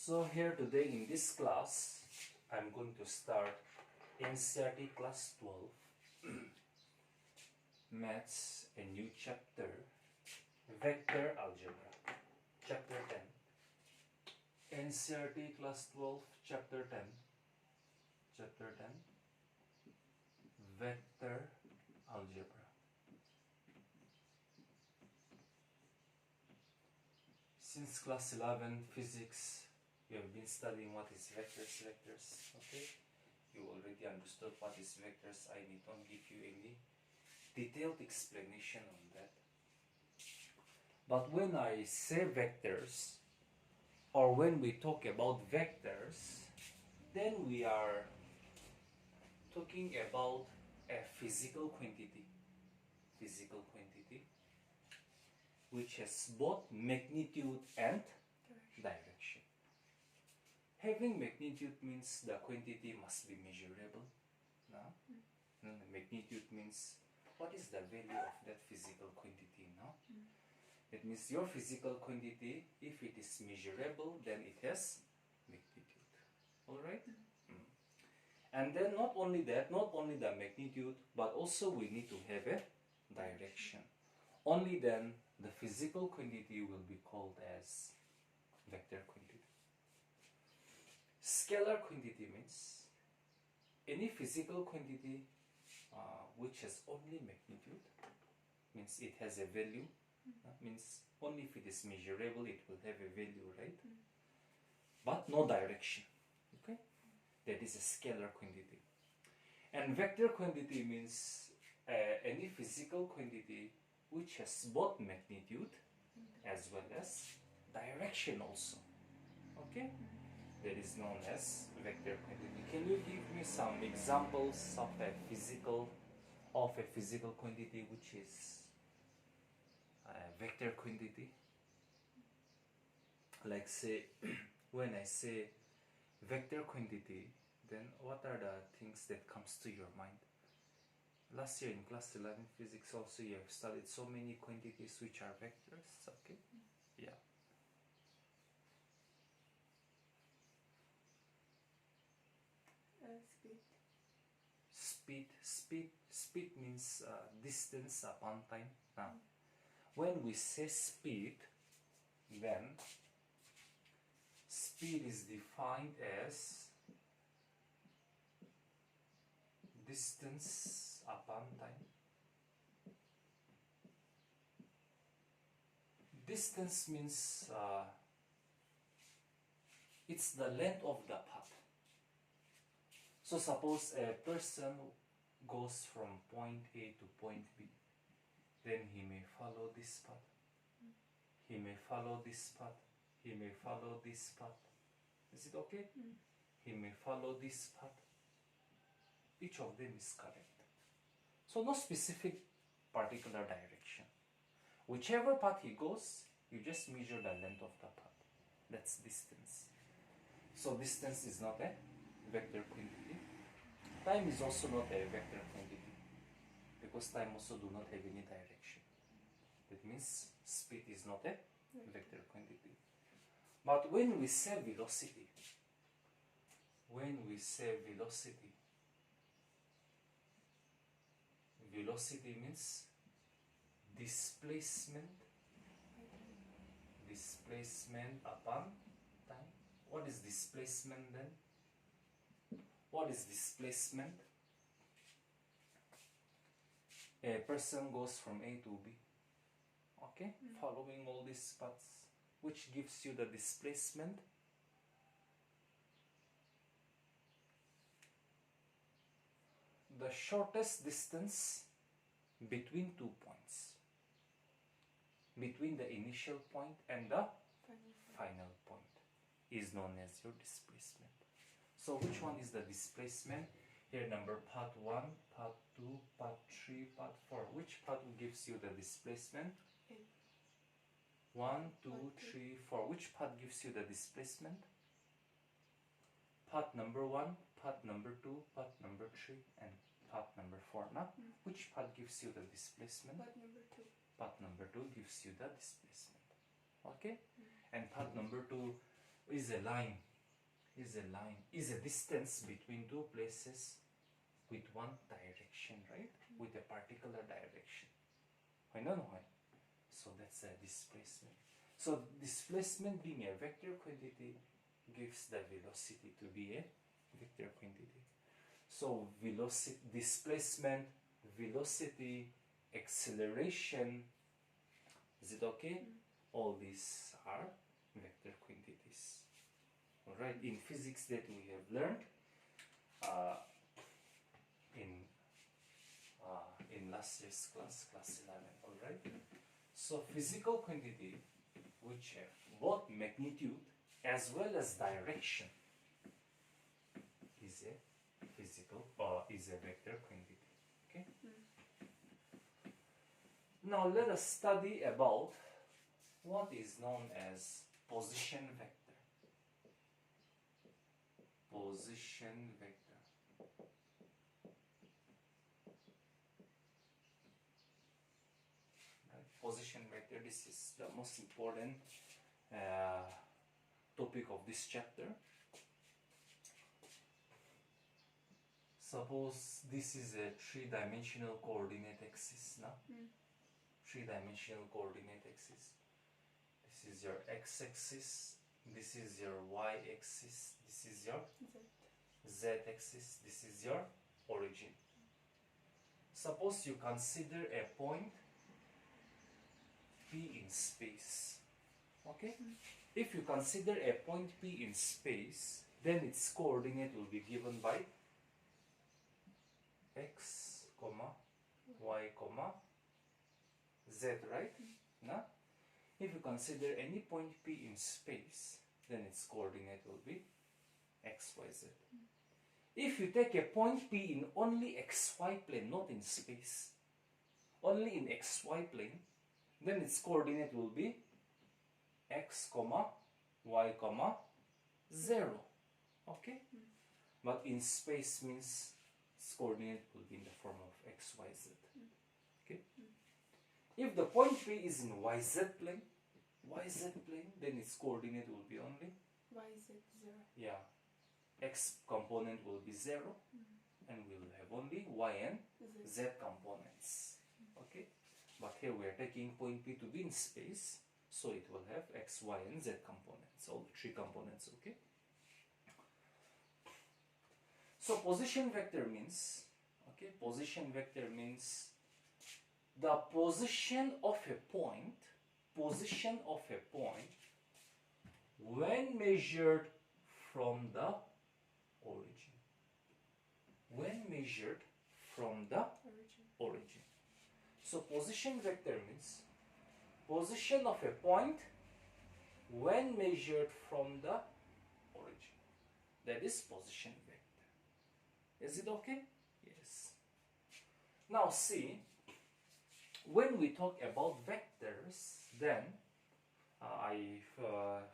So here today in this class, I'm going to start NCERT class 12, Maths, a new chapter, Vector Algebra, chapter 10. NCERT class 12, chapter 10, Vector Algebra. Since class 11 physics, you have been studying what is vectors, okay? You already understood what is vectors. I need not give you any detailed explanation on that. But when I say vectors, or when we talk about vectors, then we are talking about a physical quantity, which has both magnitude and direction. Having magnitude means the quantity must be measurable. No? The magnitude means what is the value of that physical quantity. No? It means your physical quantity, if it is measurable, then it has magnitude. Alright? And then not only that, not only the magnitude, but also we need to have a direction. Only then the physical quantity will be called as vector quantity. Scalar quantity means any physical quantity which has only magnitude, means it has a value, means only if it is measurable it will have a value, right? But no direction, okay? That is a scalar quantity. And vector quantity means any physical quantity which has both magnitude as well as direction also, okay? That is known as vector quantity. Can you give me some examples of a physical quantity which is a vector quantity? Like say, when I say vector quantity, then what are the things that comes to your mind? Last year in class 11 physics also you have studied so many quantities which are vectors, okay? Yeah. Speed means distance upon time. Now, when we say speed, then speed is defined as distance upon time. Distance means it's the length of the path. So suppose a person goes from point A to point B, then he may follow this path, he may follow this path, he may follow this path. Is it okay? He may follow this path. Each of them is correct. So no specific particular direction. Whichever path he goes, you just measure the length of the path. That's distance. So distance is not a vector quantity. Time is also not a vector quantity, because time also do not have any direction. That means speed is not a vector quantity. But when we say velocity, velocity means displacement upon time. What is displacement then? What is displacement? A person goes from A to B, okay, following all these paths, which gives you the displacement. The shortest distance between 2 points, between the initial point and the final point, is known as your displacement. So which one is the displacement? Here number part 1, part 2, part 3, part 4. Which part gives you the displacement? 1, 2, 3, 4. Which part gives you the displacement? Part number 1, part number 2, part number 3, and part number 4. Now, which part gives you the displacement? Part number 2. Part number 2 gives you the displacement. Okay? And part number 2, is a line, is a distance between two places with one direction, right? With a particular direction. So that's a displacement. So displacement being a vector quantity gives the velocity to be a vector quantity. So velocity, displacement, velocity, acceleration, is it okay? All these are vector quantities. Alright, in physics that we have learned in last year's class 11. Alright, so physical quantity which have both magnitude as well as direction is a physical or is a vector quantity. Okay. Now let us study about what is known as position vector. Position vector. Position vector, this is the most important topic of this chapter. Suppose this is a three-dimensional coordinate axis now. Three-dimensional coordinate axis. This is your x-axis, this is your y-axis, this is your z-axis, this is your origin. Suppose you consider a point P in space. Okay? If you consider a point P in space, then its coordinate will be given by x, y, z, right? Now, if you consider any point P in space, then its coordinate will be x, y, z. If you take a point P in only xy plane, not in space, only in xy plane, then its coordinate will be x, y, 0. Okay? But in space means its coordinate will be in the form of x, y, z. Okay? If the point P is in yz plane, then its coordinate will be only yz 0. Yeah. X component will be 0 and we'll have only y and z components. Okay? But here we are taking point P to be in space, so it will have x, y and z components, all the three components. Okay? So position vector means, the position of a point, when measured from the origin. So position vector means position of a point when measured from the origin. That is position vector. Is it okay? Yes. Now see, when we talk about vectors, then I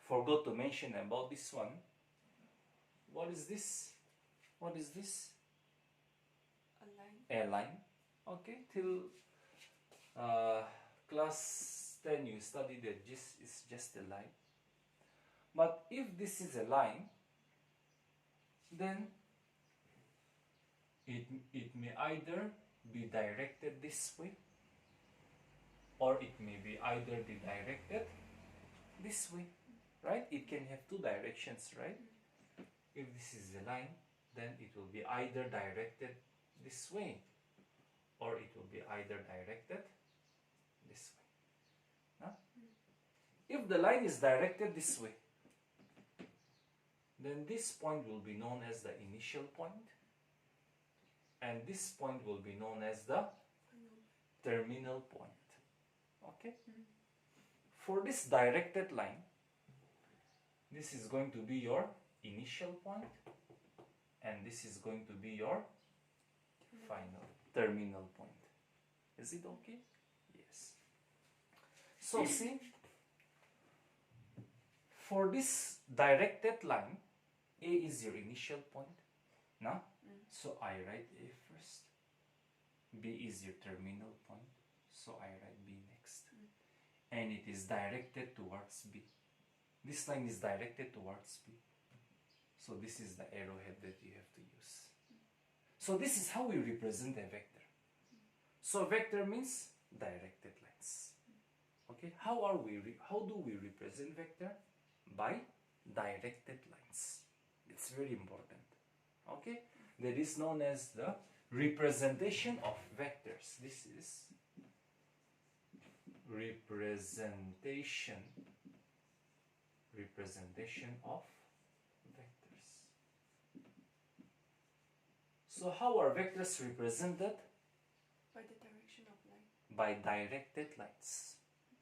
forgot to mention about this one. What is this? A line. A line. Okay, till class 10 you studied that this is just a line. But if this is a line, then it may either be directed this way, or it may be either be directed this way, right? It can have two directions, right? If this is a line, then it will be either directed this way, or it will be either directed this way. Huh? If the line is directed this way, then this point will be known as the initial point, and this point will be known as the terminal point. Okay? For this directed line, this is going to be your initial point, and this is going to be your final terminal point. Is it okay? Yes. So see, for this directed line, A is your initial point. Now, so I write A first. B is your terminal point, so I write B next. And it is directed towards B. This line is directed towards P. So this is the arrowhead that you have to use. So this is how we represent a vector. So vector means directed lines. Okay, how do we represent vector? By directed lines. It's very important. Okay, that is known as the representation of vectors. This is representation of vectors. So how are vectors represented? By the direction of line. By directed lines.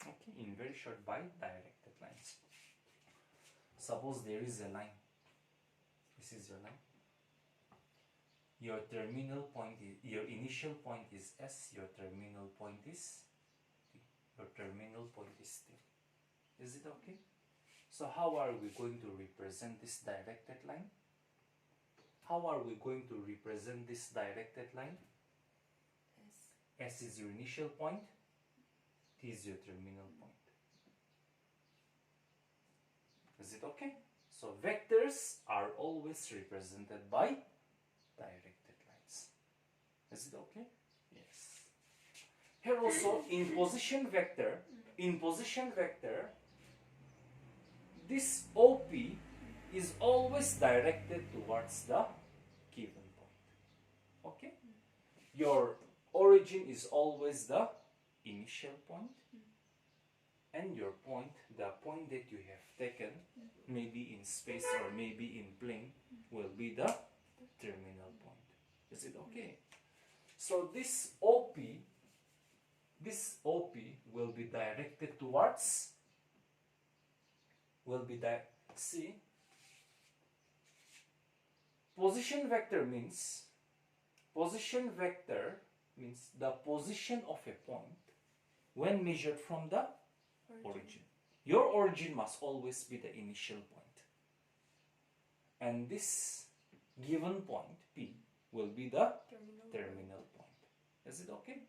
Okay, in very short, by directed lines. Suppose there is a line. This is your line. Your terminal point is, your initial point is S, your terminal point is T. Your terminal point is T. Is it okay? So how are we going to represent this directed line? How are we going to represent this directed line? S is your initial point, T is your terminal point. Is it okay? So vectors are always represented by directed lines. Is it okay? Yes. Here also in position vector, this OP is always directed towards the given point. Okay? Your origin is always the initial point, and your point, the point that you have taken, maybe in space or maybe in plane, will be the terminal point. Is it okay? So this OP will be directed towards, see, position vector means the position of a point when measured from the origin. Your origin must always be the initial point, and this given point P will be the terminal point. Is it okay?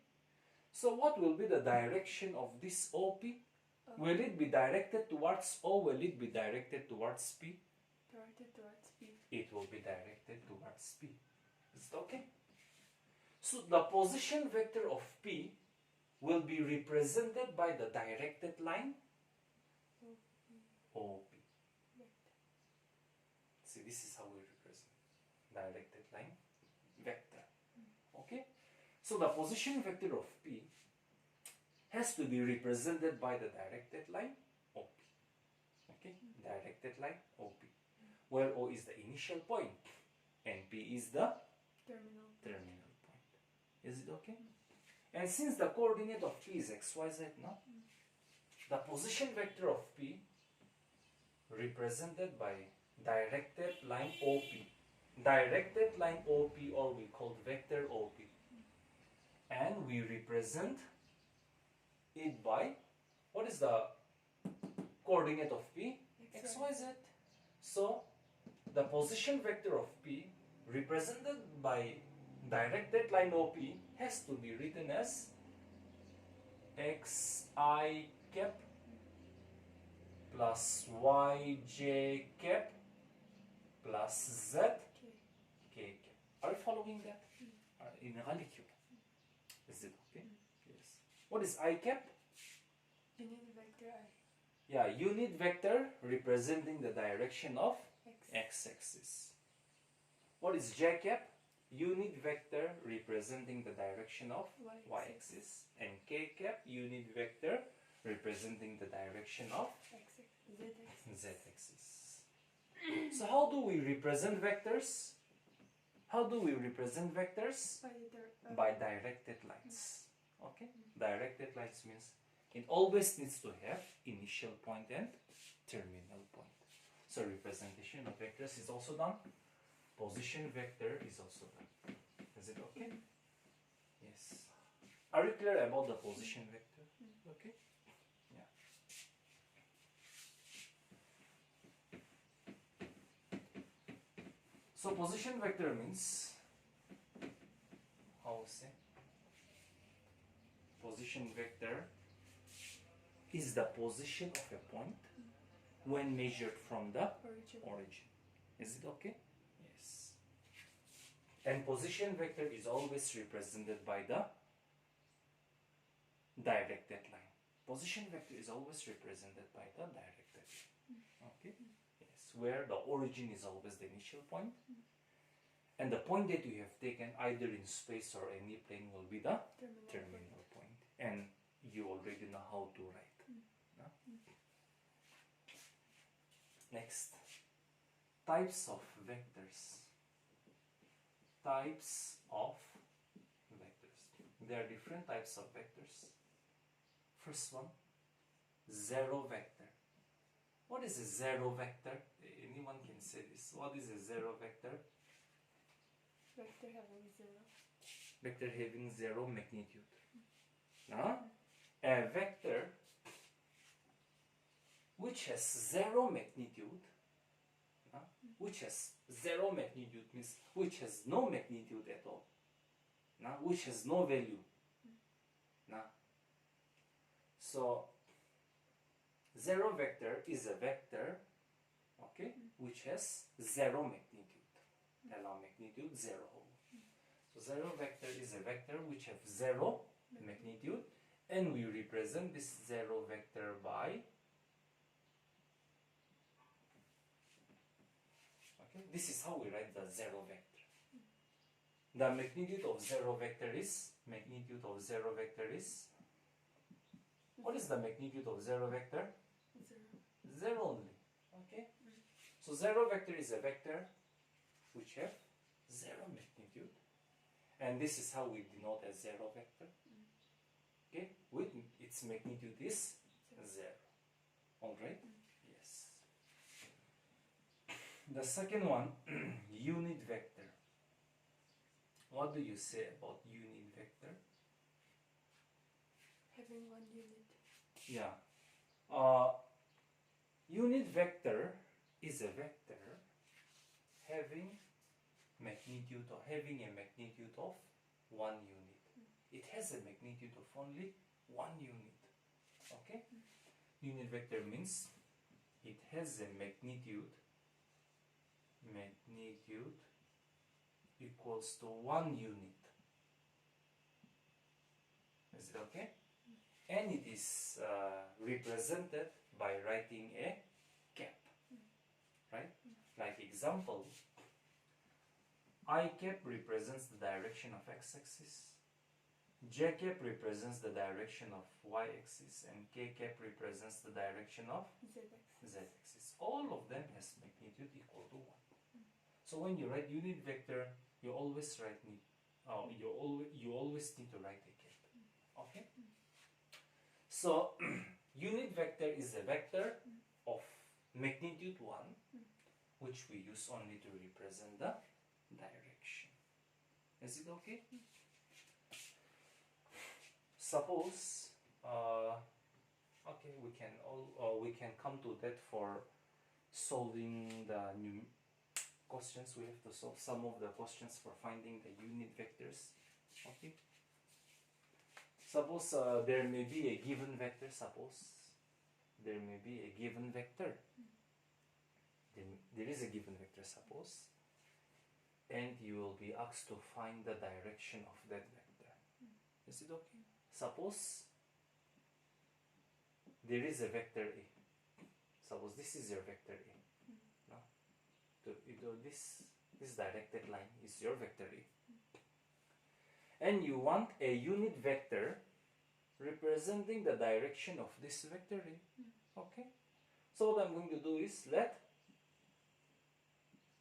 So what will be the direction of this OP? Will it be directed towards O? Will it be directed towards P? Directed towards P. It will be directed towards P. Is it okay? So the position vector of P will be represented by the directed line OP. See, this is how we represent directed line vector. Okay? So the position vector of P has to be represented by the directed line OP. Okay? Directed line OP. Where O is the initial point and P is the terminal point. Is it okay? And since the coordinate of P is XYZ now, the position vector of P represented by directed line OP. Directed line OP, or we call vector OP. And we represent it by, what is the coordinate of P? XYZ. So the position vector of P represented by directed line OP has to be written as xi cap plus yj cap plus z k cap. Are you following that? In Halikyu. Is it okay? Yes. What is I cap? Unit vector I. Yeah, unit vector representing the direction of x-axis. What is j cap? Unit vector representing the direction of y-axis. And k cap, unit vector representing the direction of z-axis. So how do we represent vectors? How do we represent vectors? By directed lines. Okay? Directed lines means it always needs to have initial point and terminal point. So representation of vectors is also done. Position vector is also done. Is it okay? Yes. Are you clear about the position vector? Okay? Yeah. So position vector means, how we say? Position vector is the position of a point when measured from the Origin. origin. Is it okay? Yes. And position vector is always represented by the directed line. Position vector is always represented by the directed line. Okay? Yes. Where the origin is always the initial point. And the point that you have taken either in space or any plane will be the terminal point. And you already know how to write. No? Next, types of vectors. Types of vectors. There are different types of vectors. First one, zero vector. What is a zero vector? Anyone can say this. What is a zero vector? Vector having 0. Vector having 0 magnitude. Now, a vector which has 0 magnitude, which has 0 magnitude means which has no magnitude at all, which has no value. So, 0 vector is a vector, okay, which has 0 magnitude. Allow magnitude 0. So 0 vector is a vector which have 0 magnitude, and we represent this 0 vector by, okay, this is how we write the 0 vector. The magnitude of 0 vector is, what is the magnitude of 0 vector? 0. 0 only, okay? So 0 vector is a vector which have 0 magnitude, and this is how we denote a 0 vector, okay, with its magnitude is 0. Alright? Yes. The second one, unit vector. What do you say about unit vector? Having 1 unit. Yeah. Unit vector is a vector having magnitude or having a magnitude of 1 unit. It has a magnitude of only 1 unit. Okay? Unit vector means it has a magnitude equals to 1 unit. Is it okay? And it is represented by writing a cap. Right? Like example, I cap represents the direction of x-axis, j cap represents the direction of y-axis, and k cap represents the direction of z-axis. All of them has magnitude equal to 1. So when you write unit vector, you always write you always need to write a cap. Okay? So unit vector is a vector of magnitude 1, which we use only to represent the direction. Is it okay? Suppose, okay, we can come to that for solving the new questions. We have to solve some of the questions for finding the unit vectors. Okay. Suppose there may be a given vector. There is a given vector, suppose, and you will be asked to find the direction of that vector. Is it okay? Suppose there is a vector A. Suppose this is your vector A. No? This directed line is your vector A. And you want a unit vector representing the direction of this vector A. Okay? So what I'm going to do is let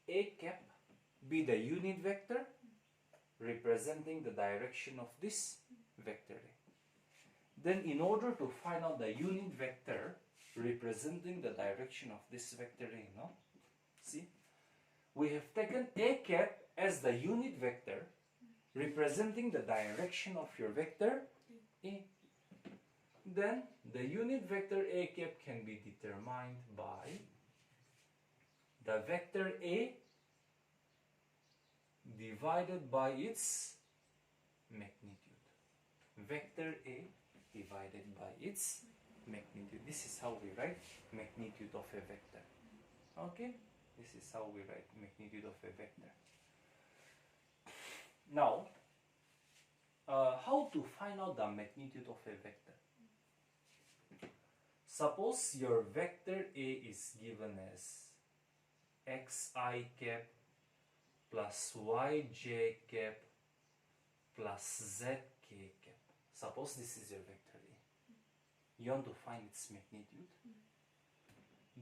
A cap be the unit vector representing the direction of this vector A. Then in order to find out the unit vector representing the direction of this vector A, no? See? We have taken A cap as the unit vector representing the direction of your vector A. Then the unit vector A cap can be determined by the vector A divided by its magnitude. Vector A divided by its magnitude. This is how we write magnitude of a vector. Okay, this is how we write magnitude of a vector. Now, how to find out the magnitude of a vector? Suppose your vector A is given as xi cap plus yj cap plus zk cap. Suppose this is your vector A. You want to find its magnitude.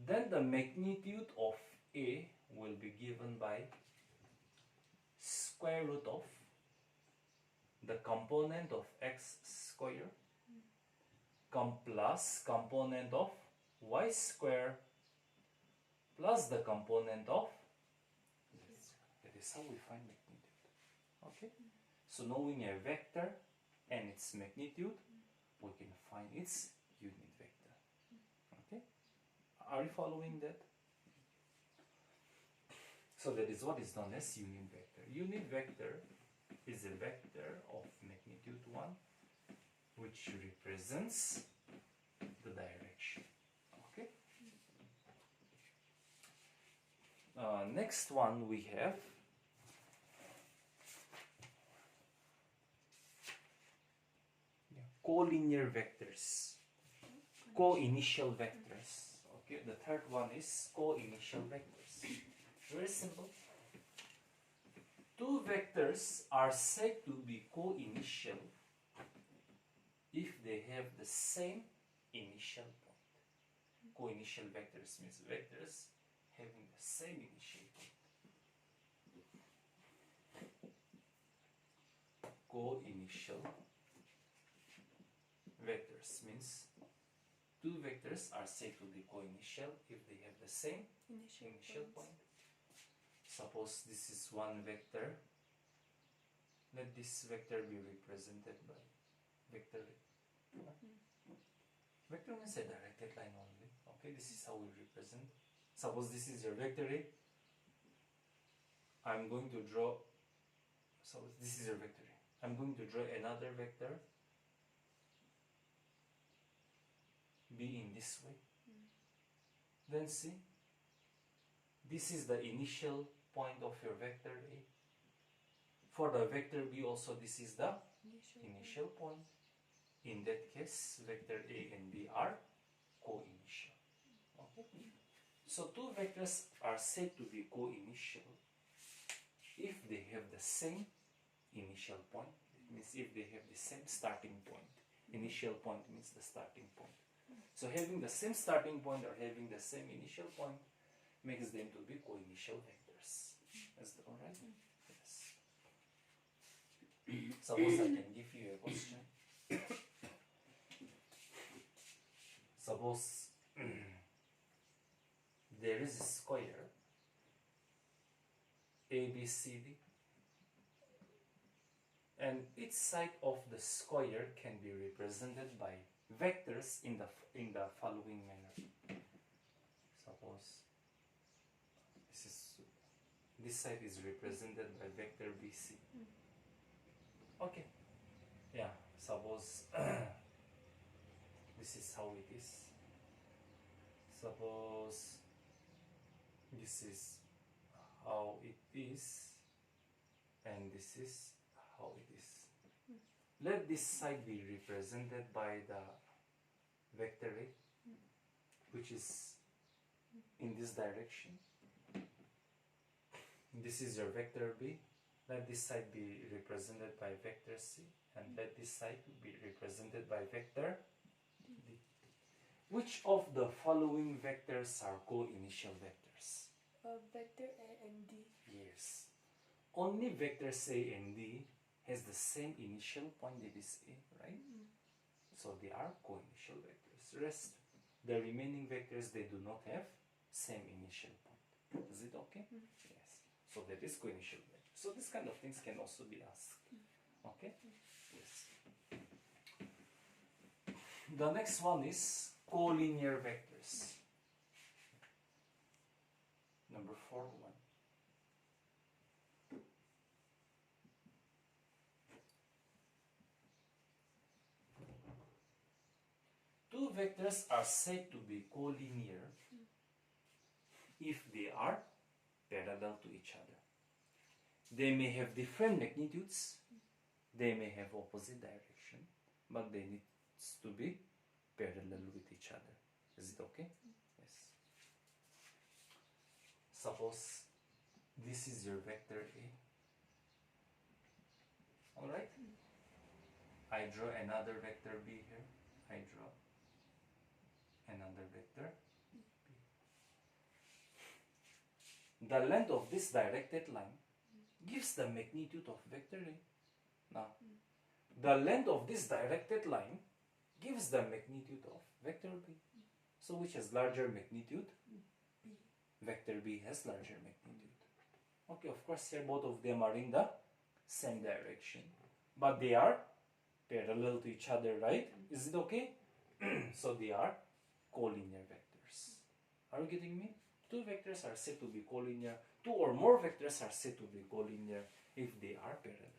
Then the magnitude of A will be given by square root of the component of x square plus component of y square plus the component of z. That is how we find magnitude. Okay? So knowing a vector and its magnitude, we can find its unit vector. Okay? Are you following that? So that is what is known as unit vector. Unit vector is a vector of magnitude 1 which represents the direction. Okay. Next one we have collinear vectors, co-initial vectors. Okay, the third one is co-initial vectors. Very simple. Two vectors are said to be co-initial if they have the same initial point. Co-initial vectors means vectors having the same initial point. Co-initial vectors means two vectors are said to be co-initial if they have the same initial point. Suppose this is one vector. Let this vector be represented by vector. Vector means a directed line only. Okay, this is how we represent. Suppose this is your vector A. I'm going to draw. Suppose this is your vector A. I'm going to draw another vector B in this way. Then see. This is the initial point of your vector A. For the vector B also this is the initial point. In that case, vector A and B are co-initial. Okay? So two vectors are said to be co-initial if they have the same initial point. It means if they have the same starting point. Initial point means the starting point. So having the same starting point or having the same initial point makes them to be co-initial vectors. Is that alright? Yes. Suppose I can give you a question. Suppose there is a square ABCD and each side of the square can be represented by vectors in the following manner. Suppose this side is represented by vector BC. Okay. Yeah. Suppose this is how it is. Suppose this is how it is, and this is how it is. Let this side be represented by the vector A, which is in this direction. This is your vector B. Let this side be represented by vector C, and let this side be represented by vector D. Which of the following vectors are co-initial vectors? Vector A and D. Yes. Only vectors A and D has the same initial point, that is A, right? So they are co-initial vectors. Rest, the remaining vectors, they do not have same initial point. Is it okay? Yes. So that is co-initial vector. So this kind of things can also be asked. Okay? Yes. The next one is collinear vectors. Number 4 one. Two vectors are said to be collinear if they are parallel to each other. They may have different magnitudes, they may have opposite direction, but they need to be parallel with each other. Is it okay? Yes. Suppose this is your vector A. Alright? I draw another vector B here. I draw another vector B. The length of this directed line gives the magnitude of vector A. Now, the length of this directed line gives the magnitude of vector B. So which has larger magnitude? B. Vector B has larger magnitude. Okay, of course here both of them are in the same direction, but they are parallel to each other, right? Is it okay? So they are collinear vectors. Are you getting me? Two vectors are said to be collinear. Two or more vectors are said to be collinear if they are parallel.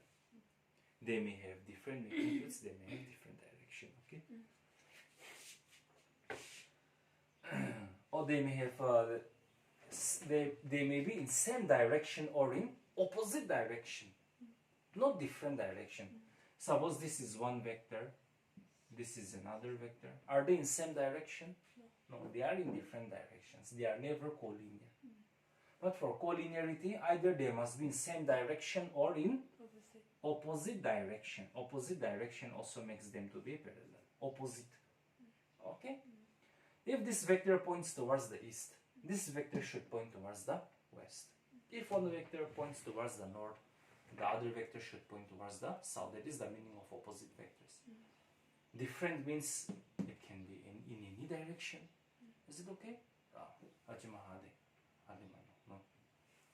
They may have different magnitudes, they may have different direction, okay? Or they may have, they may be in same direction or in opposite direction, not different direction. Suppose this is one vector, this is another vector. Are they in same direction? No, they are in different directions. They are never collinear. But for collinearity, either they must be in same direction or in opposite direction. Opposite direction also makes them to be parallel. Opposite. Okay? If this vector points towards the east, this vector should point towards the west. If one vector points towards the north, the other vector should point towards the south. That is the meaning of opposite vectors. Different means it can be in any direction. Is it okay? No.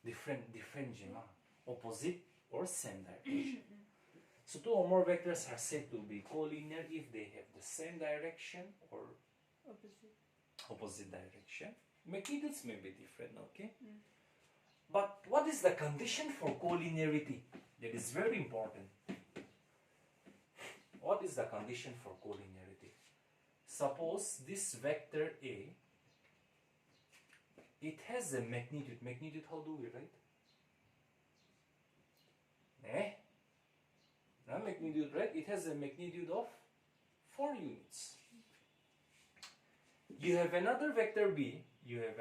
Different jima. Opposite or same direction. So two or more vectors are said to be collinear if they have the same direction or opposite direction. Magnitudes may be different, okay? But what is the condition for collinearity? That is very important. What is the condition for collinearity? Suppose this vector A, it has a magnitude. Magnitude, how do we write? Magnitude, right? It has a magnitude of 4 units. You have another vector B, you have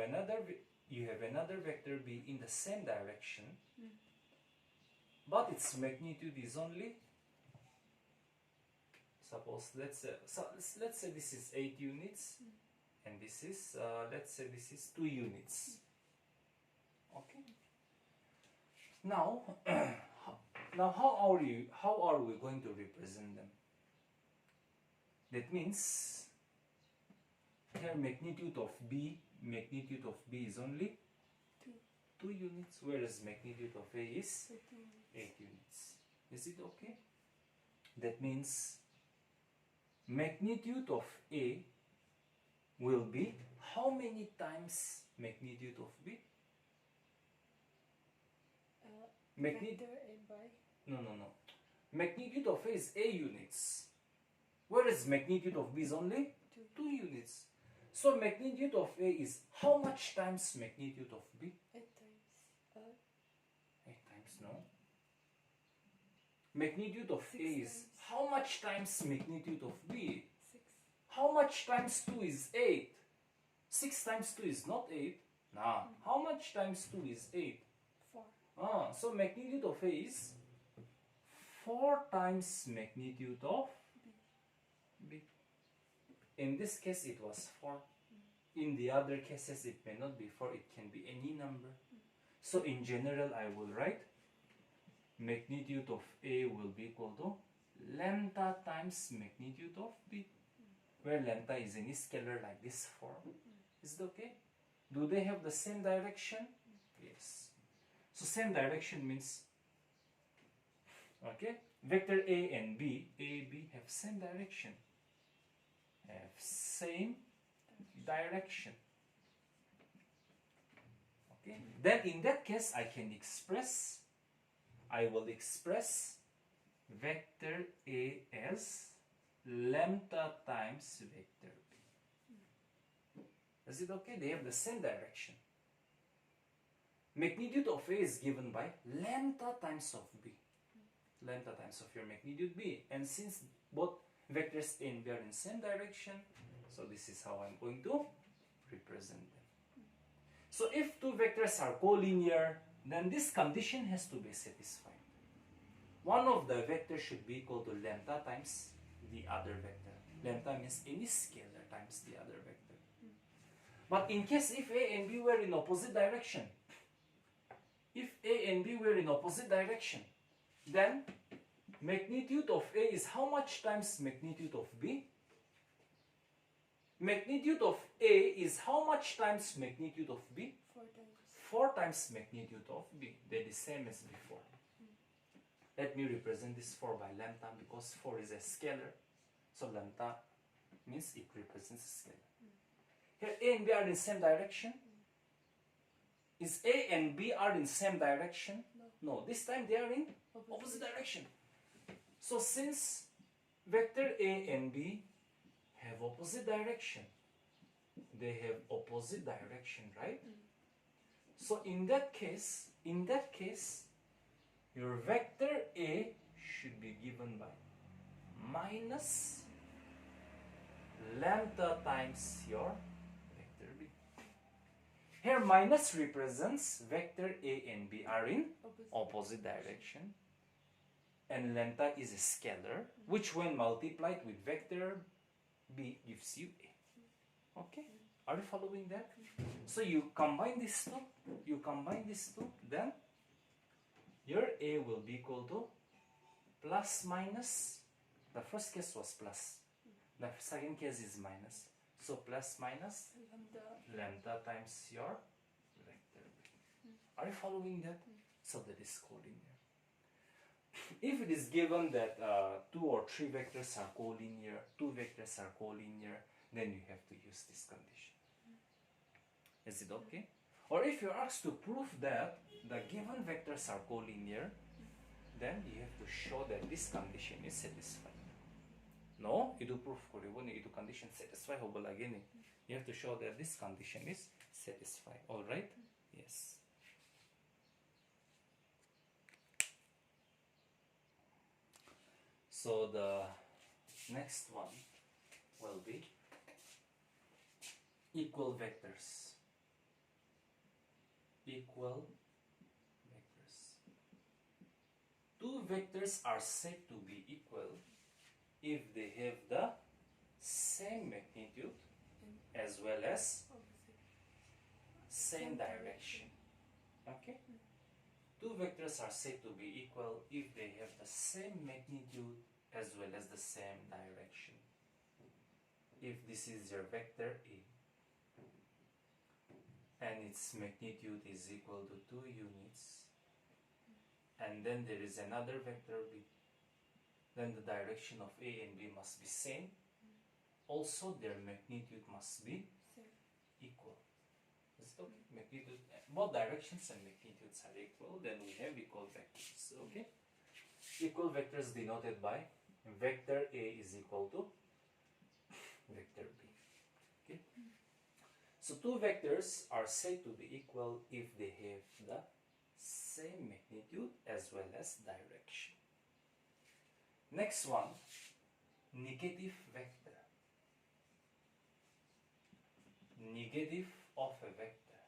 another vector B in the same direction, but its magnitude is only, suppose let's say this is 8 units, and this is let's say this is 2 units. Okay. Now, how are we going to represent them? That means here magnitude of B is only 2 units, whereas magnitude of A is 8 units. Is it okay? That means magnitude of A will be how many times magnitude of B? Vector A by? No. Magnitude of A is A units, whereas magnitude of B is only 2 units. So magnitude of A is how much times magnitude of B? 8 times. 8 times, no. Magnitude of A is how much times magnitude of B? 6. How much times 2 is 8? 6 times 2 is not 8. Nah. How much times 2 is 8? 4. So magnitude of A is 4 times magnitude of B. In this case it was 4. In the other cases it may not be 4, it can be any number. So in general I will write magnitude of A will be equal to lambda times magnitude of B, where lambda is any scalar like this form. Is it okay? Do they have the same direction? Yes. So same direction means, okay, vector A and B, A, B have same direction. Have same direction. Okay. Then in that case I will express vector A as lambda times vector B. Is it okay? They have the same direction. Magnitude of A is given by lambda times of B. Lambda times of your magnitude B. And since both vectors A and B are in same direction, so this is how I'm going to represent them. So if two vectors are collinear, then this condition has to be satisfied. One of the vectors should be equal to lambda times the other vector. Lambda means any scalar times the other vector. But in case if A and B were in opposite direction, then magnitude of A is how much times magnitude of B? Magnitude of A is how much times magnitude of B? 4 times. 4 times magnitude of B. They're the same as before. Let me represent this 4 by lambda because 4 is a scalar. So lambda means it represents a scalar. Here A and B are in same direction. Is A and B are in same direction? No, this time they are in opposite direction. So since vector A and B have opposite direction, they have opposite direction, right? So in that case, your vector A should be given by minus lambda times your vector B. Here minus represents vector A and B are in opposite direction, and lambda is a scalar which when multiplied with vector B gives you A. Okay? Are you following that? So you combine these two, then your A will be equal to plus minus, the first case was plus, the second case is minus. So plus minus lambda times your vector B. Are you following that? So that is collinear. If it is given that 2 or 3 vectors are collinear, then you have to use this condition. Is it okay? Or if you're asked to prove that the given vectors are collinear, then you have to show that this condition is satisfied. No, itu proof koribo ni, itu condition satisfy hobo lagi ni. You have to show that this condition is satisfied. All right? Yes. So the next one will be equal vectors. Equal vectors. Two vectors are said to be equal if they have the same magnitude as well as same direction. Okay? Two vectors are said to be equal if they have the same magnitude as well as the same direction. If this is your vector A and its magnitude is equal to 2 units, and then there is another vector B, then the direction of A and B must be same. Also their magnitude must be equal. Is it okay? Magnitude, both directions and magnitudes are equal, then we have equal vectors. Okay? Equal vectors denoted by vector A is equal to vector B. Okay? So two vectors are said to be equal if they have the same magnitude as well as direction. Next one, negative vector. Negative of a vector.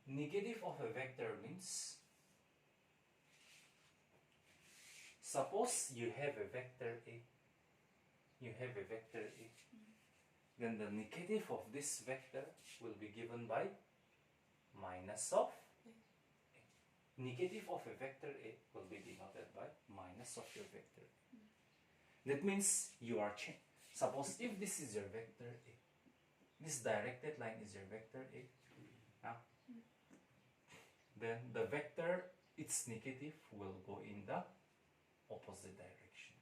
Negative of a vector means, suppose you have a vector A. Then the negative of this vector will be given by minus of A. Negative of a vector A will be denoted by minus of your vector A. That means you are changing. Suppose if this is your vector A, this directed line is your vector A, then the vector, its negative will go in the opposite direction.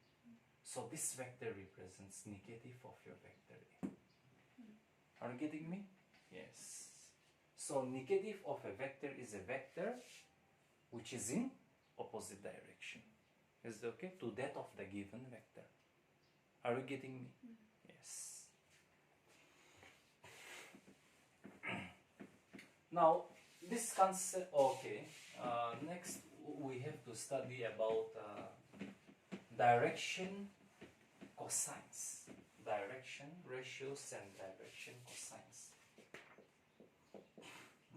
So this vector represents negative of your vector A. Are you getting me? Yes. So negative of a vector is a vector which is in opposite direction. Is it okay? To that of the given vector. Are you getting me? Yes. Now this concept, okay, next we have to study about direction cosines, direction ratios and direction cosines.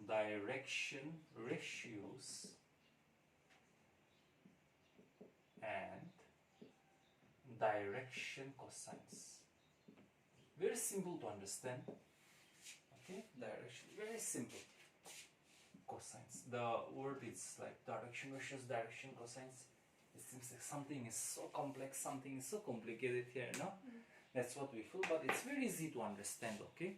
Direction ratios and direction cosines. Very simple to understand. Okay, direction, very simple. Cosines. The word is like direction ratios, direction cosines. It seems like something is so complex, something is so complicated here, no? That's what we feel, but it's very easy to understand, okay?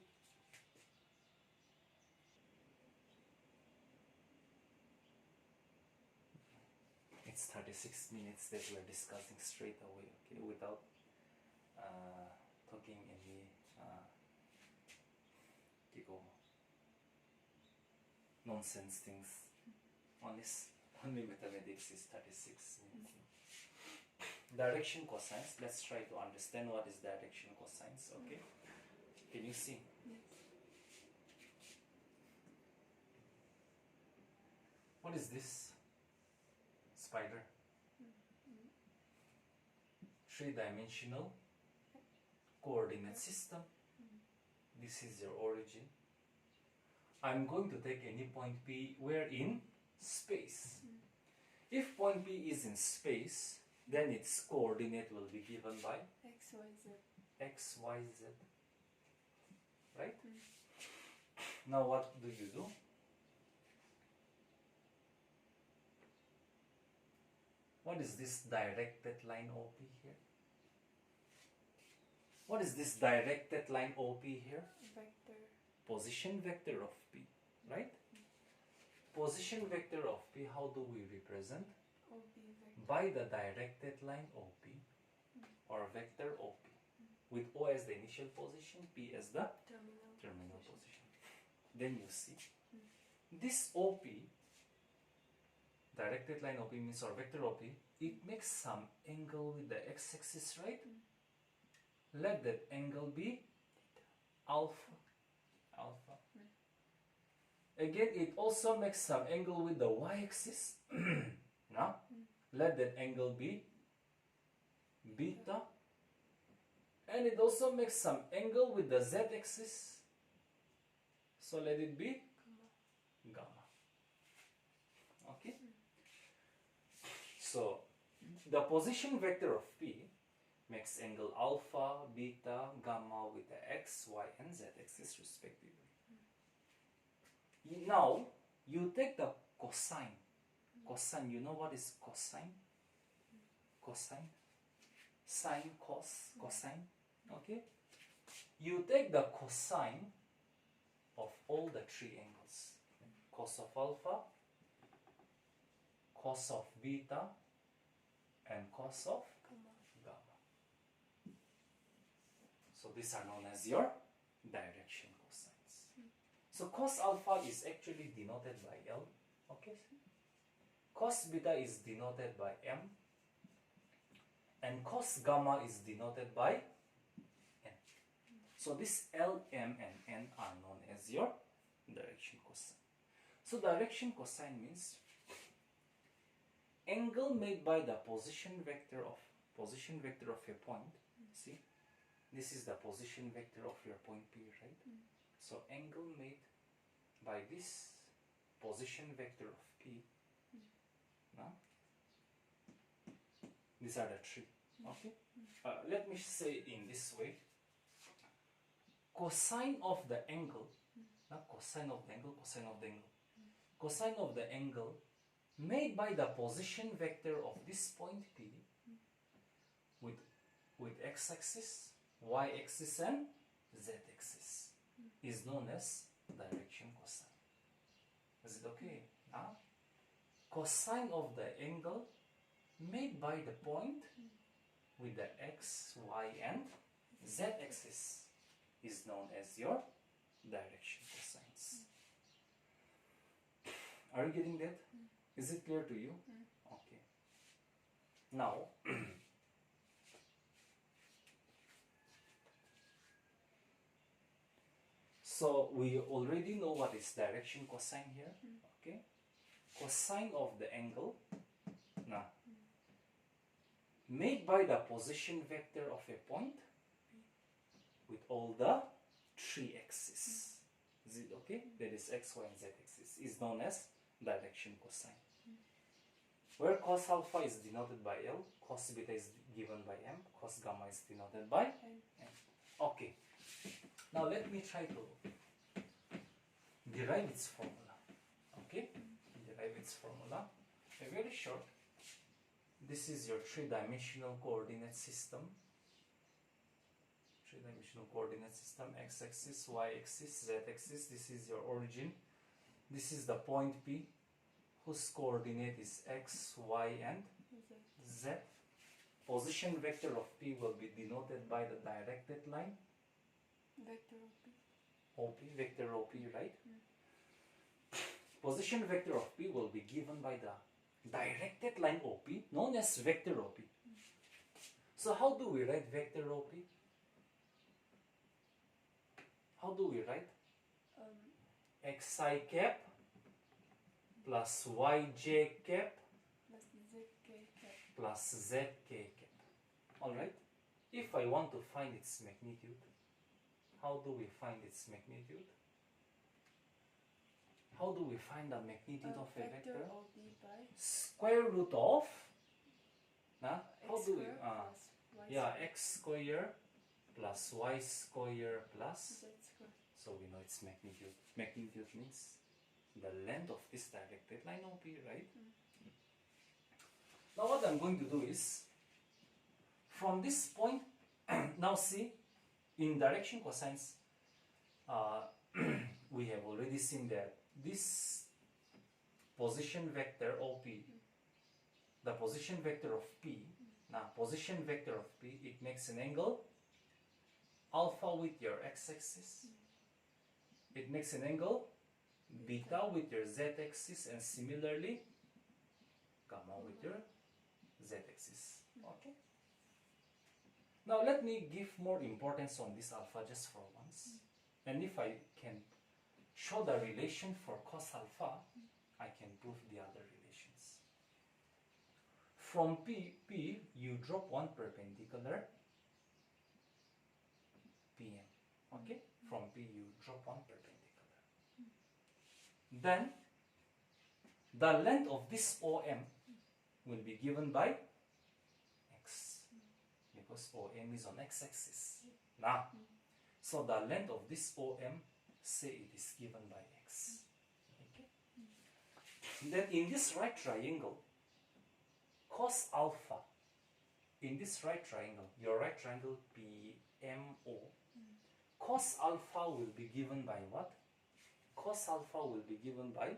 It's 36 minutes that we're discussing straight away, okay, without talking any nonsense things. Only mathematics is 36 minutes. Direction cosines. Let's try to understand what is direction cosines, okay? Can you see? Yes. What is this? Spider. Three-dimensional coordinate system. This is your origin. I'm going to take any point P where in space. If point P is in space, then its coordinate will be given by X, Y, Z. X, Y, Z. Right? Now what do you do? What is this directed line OP here? What is this directed line OP here? Vector. Position vector of P, right? Position vector of P, how do we represent? OB vector. By the directed line OP or vector OP, with O as the initial position, P as the terminal position. Then you see, this OP, directed line OP means, or vector OP, it makes some angle with the x-axis, right? Let that angle be alpha. Alpha. Again, it also makes some angle with the y-axis. Now, let that angle be beta. And it also makes some angle with the z-axis. So let it be gamma. Okay? So, the position vector of P makes angle alpha, beta, gamma with the x, y, and z axis respectively. Now, you take the cosine. Cosine, you know what is cosine? Cosine? Sine, cos, cosine. Okay? You take the cosine of all the three angles. Cos of alpha, cos of beta, and cos of gamma. So these are known as your direction cosines. So cos alpha is actually denoted by L. Okay? Cos beta is denoted by M. And cos gamma is denoted by N. So this L, M, and N are known as your direction cosine. So direction cosine means angle made by the position vector of your point. See, this is the position vector of your point P, right? So angle made by this position vector of P. Now, these are the three. Okay. Let me say it in this way. Cosine of the angle, not cosine of the angle, cosine of the angle. Cosine of the angle made by the position vector of this point P with x-axis, y-axis, and z-axis is known as direction cosine. Is it okay? Now, cosine of the angle made by the point with the x, y, and z-axis is known as your direction cosines. Are you getting that? Is it clear to you? Okay. Now, So we already know what is direction cosine here. Okay, cosine of the angle now made by the position vector of a point with all the three axes. Is it okay? That is x, y, and z axis is known as direction cosine. Where cos alpha is denoted by L, cos beta is given by M, cos gamma is denoted by M. Okay. Now let me try to derive its formula. Okay? Derive its formula. A very short. This is your three-dimensional coordinate system. Three-dimensional coordinate system, x-axis, y-axis, z-axis. This is your origin. This is the point P, whose coordinate is x, y, and z. Position vector of P will be denoted by the directed line. Vector of P. OP, vector OP, right? Position vector of P will be given by the directed line OP, known as vector OP. So how do we write vector OP? How do we write? Xi cap plus yj cap Plus ZK cap. plus zk cap. Alright? If I want to find its magnitude, how do we find its magnitude? How do we find the magnitude of a vector? Vector of B by Square root of, how x do we, square plus y yeah, square x square plus y square plus, z square. so we know its magnitude. Magnitude means the length of this directed line OP, right? Now what I'm going to do is, from this point, now see, in direction cosines, we have already seen that this position vector OP, the position vector of P, now position vector of P, it makes an angle alpha with your x-axis, it makes an angle beta with your z-axis, and similarly gamma with your z-axis. Okay. Now let me give more importance on this alpha just for once, and if I can show the relation for cos alpha, I can prove the other relations. From P, you drop one perpendicular, PM. Okay? From P, you drop one perpendicular. Then, the length of this OM will be given by x, because OM is on x-axis. Now, so the length of this OM, say it is given by x. Okay? Then in this right triangle, cos alpha, in this right triangle, your right triangle PMO, cos alpha will be given by what? Cos alpha will be given by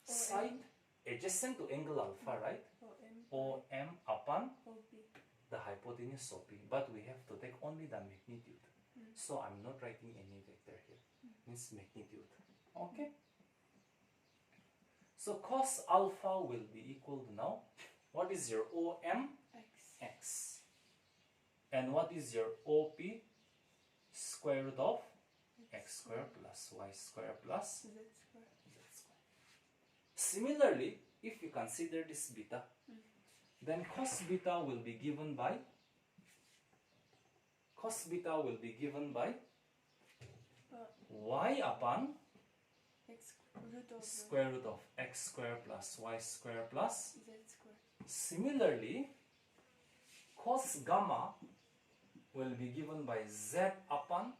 side adjacent to angle alpha, right? OM upon OP. the hypotenuse OP, but we have to take only the magnitude. So I'm not writing any vector here, means magnitude. Okay? So cos alpha will be equal to now, what is your OM? X. X. And what is your OP? Square root of x square plus y square plus Z square. z square. Similarly, if you consider this beta, then cos beta will be given by y upon X root of square root of x square plus y square plus. Z square. Similarly, cos gamma will be given by z upon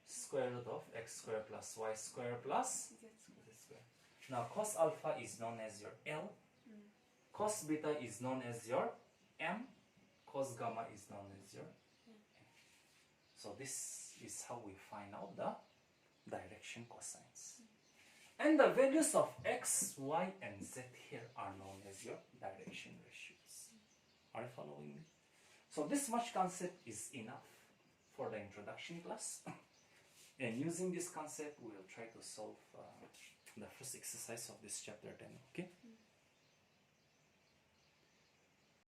square root of x square plus y square plus Z square. z square. Now cos alpha is known as your L, cos beta is known as your M, cos gamma is known as your N. So this is how we find out the direction cosines. And the values of x, y, and z here are known as your direction ratios. Are you following me? So this much concept is enough for the introduction class. And using this concept, we will try to solve the first exercise of this chapter 10. Okay?